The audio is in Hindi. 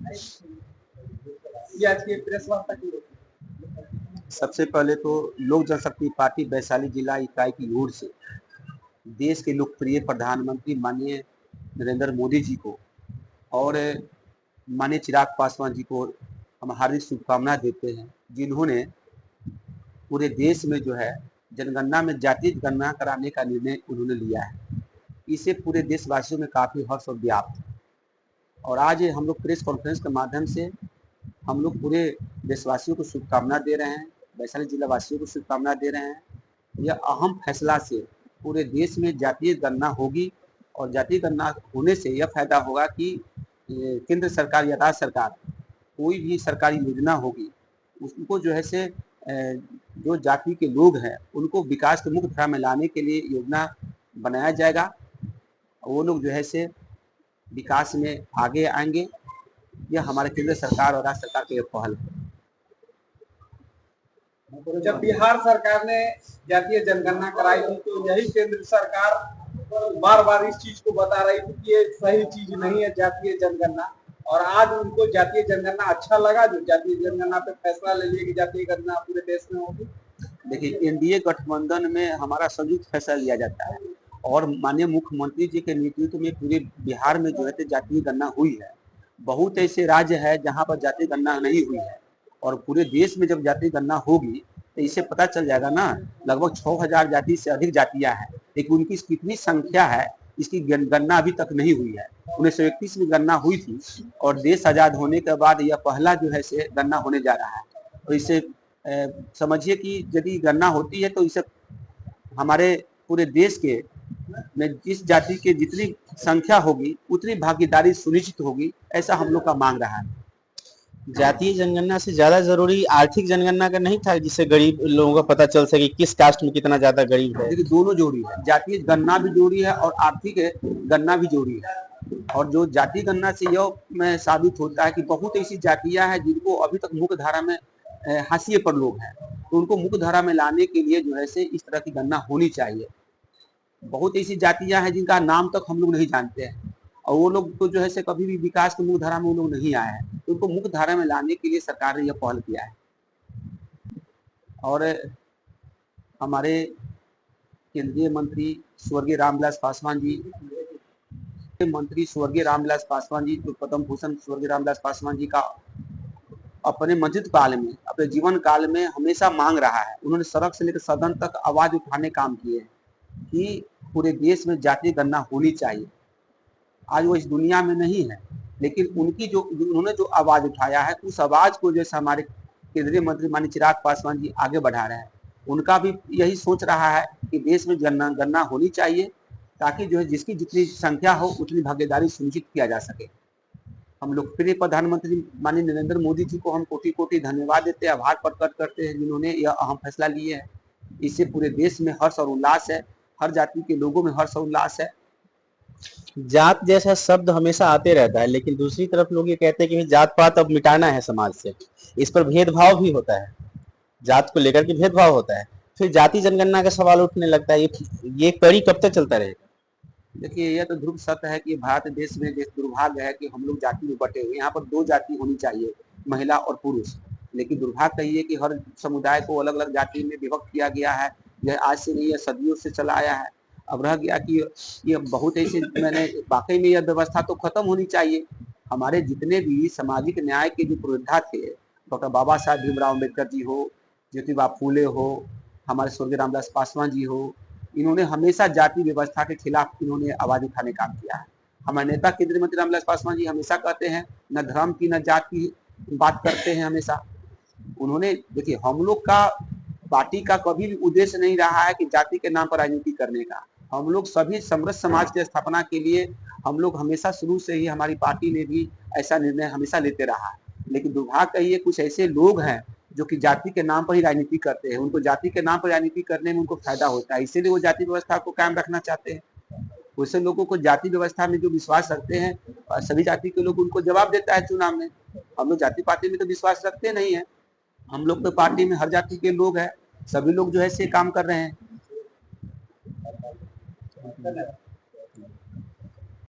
ये आज की प्रेस वार्ता की होती सबसे पहले तो लोक जनशक्ति पार्टी वैशाली जिला इकाई की ओर से देश के लोकप्रिय प्रधानमंत्री माननीय नरेंद्र मोदी जी को और माननीय चिराग पासवान जी को हम हार्दिक शुभकामना देते हैं, जिन्होंने पूरे देश में जो है जनगणना में जातीय गणना कराने का निर्णय उन्होंने लिया है। इससे पूरे देशवासियों में काफी हर्ष और व्याप्त है। और आज हम लोग प्रेस कॉन्फ्रेंस के माध्यम से हम लोग पूरे देशवासियों को शुभकामना दे रहे हैं, वैशाली जिला वासियों को शुभकामना दे रहे हैं। यह अहम फैसला से पूरे देश में जातीय गणना होगी और जातीय गणना होने से यह फायदा होगा कि केंद्र सरकार या राज्य सरकार कोई भी सरकारी योजना होगी उसको जो है से जो जाति के लोग हैं उनको विकास के मुख्य धारा में लाने के लिए योजना बनाया जाएगा। वो लोग जो है से विकास में आगे आएंगे। यह हमारे केंद्र सरकार और राज्य सरकार की एक पहल है। जब बिहार सरकार ने जातीय जनगणना कराई थी तो यही केंद्र सरकार बार बार इस चीज को बता रही थी कि ये सही चीज नहीं है जातीय जनगणना, और आज उनको जातीय जनगणना अच्छा लगा जो जातीय जनगणना पे फैसला ले लिया कि जातीय गणना पूरे देश में होगी। देखिए, एनडीए गठबंधन में हमारा संयुक्त फैसला लिया जाता है और माननीय मुख्यमंत्री जी के नेतृत्व में पूरे बिहार में जो है जातीय गणना हुई है। बहुत ऐसे राज्य है जहाँ पर जातीय गणना नहीं हुई है और पूरे देश में जब जातीय गणना होगी तो इससे पता चल जाएगा ना, लगभग 6000 जाति से अधिक जातियां हैं, लेकिन उनकी कितनी संख्या है इसकी गणना अभी तक नहीं हुई है। 1931 में गणना हुई थी और देश आजाद होने के बाद यह पहला जो है से गणना होने जा रहा है। तो इससे समझिए कि यदि गणना होती है तो इससे हमारे पूरे देश के में जिस जाति के जितनी संख्या होगी उतनी भागीदारी सुनिश्चित होगी, ऐसा हम लोग का मांग रहा है। जातीय जनगणना से ज्यादा जरूरी आर्थिक जनगणना का नहीं था, जिससे गरीब लोगों का पता चल सके किस कास्ट में कितना ज्यादा गरीब है? देखिए, दोनों जरूरी है, जातीय गणना भी जरूरी है और आर्थिक गणना भी जरूरी है। और जो जाति गणना से यह साबित होता है कि बहुत ऐसी जातियां हैं जिनको अभी तक मुख्य धारा में हाशिए पर लोग हैं, तो उनको मुख्य धारा में लाने के लिए जो है से इस तरह की गणना होनी चाहिए। बहुत ऐसी जातियां हैं जिनका नाम तक हम लोग नहीं जानते हैं और वो लोग तो जो है से कभी भी विकास के मुख्य धारा में वो लोग नहीं आए हैं, तो उनको मुख्य धारा में लाने के लिए सरकार ने यह पहल किया है। और हमारे केंद्रीय मंत्री स्वर्गीय रामविलास पासवान जी, जो पद्म भूषण स्वर्गीय रामविलास पासवान जी का अपने मंत्रित्व काल में, अपने जीवन काल में हमेशा मांग रहा है। उन्होंने सड़क से लेकर सदन तक आवाज उठाने काम किए हैं कि पूरे देश में जातीय गणना होनी चाहिए। आज वो इस दुनिया में नहीं है, लेकिन उन्होंने जो आवाज उठाया है उस आवाज को जैसे हमारे केंद्रीय मंत्री माननीय चिराग पासवान जी आगे बढ़ा रहे हैं। उनका भी यही सोच रहा है कि देश में गणना होनी चाहिए ताकि जो है जिसकी जितनी संख्या हो उतनी भागीदारी सुनिश्चित किया जा सके। हम लोग प्रिय प्रधानमंत्री माननीय नरेंद्र मोदी जी को हम कोटि कोटि धन्यवाद देते हैं, आभार प्रकट करते हैं जिन्होंने यह अहम फैसला लिए है। इससे पूरे देश में हर्ष और उल्लास है, हर जाति के लोगों में हर्ष और उल्लास है। जात जैसा शब्द हमेशा आते रहता है, लेकिन दूसरी तरफ लोग ये कहते हैं कि जात पात अब मिटाना है समाज से, इस पर भेदभाव भी होता है, जात को लेकर के भेदभाव होता है, फिर जाति जनगणना का सवाल उठने लगता है। ये कड़ी कब तक चलता रहेगा? देखिए, यह तो ध्रुव सत्य है कि भारत देश में दुर्भाग्य है कि हम लोग जाति में बटे हुए। यहाँ पर 2 जाति होनी चाहिए, महिला और पुरुष, लेकिन दुर्भाग्य कहिए कि हर समुदाय को अलग अलग जाति में विभक्त किया गया है। यह आज से नहीं, यह सदियों से चला आया है। अब रह गया कि ये बहुत ऐसे मैंने वाकई में यह व्यवस्था तो खत्म होनी चाहिए। हमारे जितने भी सामाजिक न्याय के जो पुरोधा थे, डॉक्टर बाबा साहब भीमराव अम्बेडकर जी हो, ज्योतिबा फूले हो, हमारे स्वर्गीय रामविलास पासवान जी हो, इन्होंने हमेशा जाति व्यवस्था के खिलाफ इन्होंने आवाज उठाने का काम किया है। हमारे नेता केंद्रीय मंत्री रामविलास पासवान जी हमेशा कहते हैं न धर्म की न जात की बात करते हैं हमेशा। उन्होंने देखिए, हम लोग का पार्टी का कभी भी उद्देश्य नहीं रहा है कि जाति के नाम पर राजनीति करने का। हम लोग सभी समृद्ध समाज की स्थापना के लिए हम लोग हमेशा शुरू से ही हमारी पार्टी ने भी ऐसा निर्णय हमेशा लेते रहा है। लेकिन दुर्भाग्य कहिए कुछ ऐसे लोग हैं जो कि जाति के नाम पर ही राजनीति करते हैं। उनको जाति के नाम पर राजनीति करने में उनको फायदा होता है, इसीलिए वो जाति व्यवस्था को कायम रखना चाहते हैं। वैसे लोगों को जाति व्यवस्था में जो विश्वास रखते हैं, सभी जाति के लोग उनको जवाब देता है चुनाव में। हम लोग जाति पाति में तो विश्वास रखते नहीं है। हम लोग तो पार्टी में हर जाति के लोग हैं, सभी लोग जो है से काम कर रहे हैं।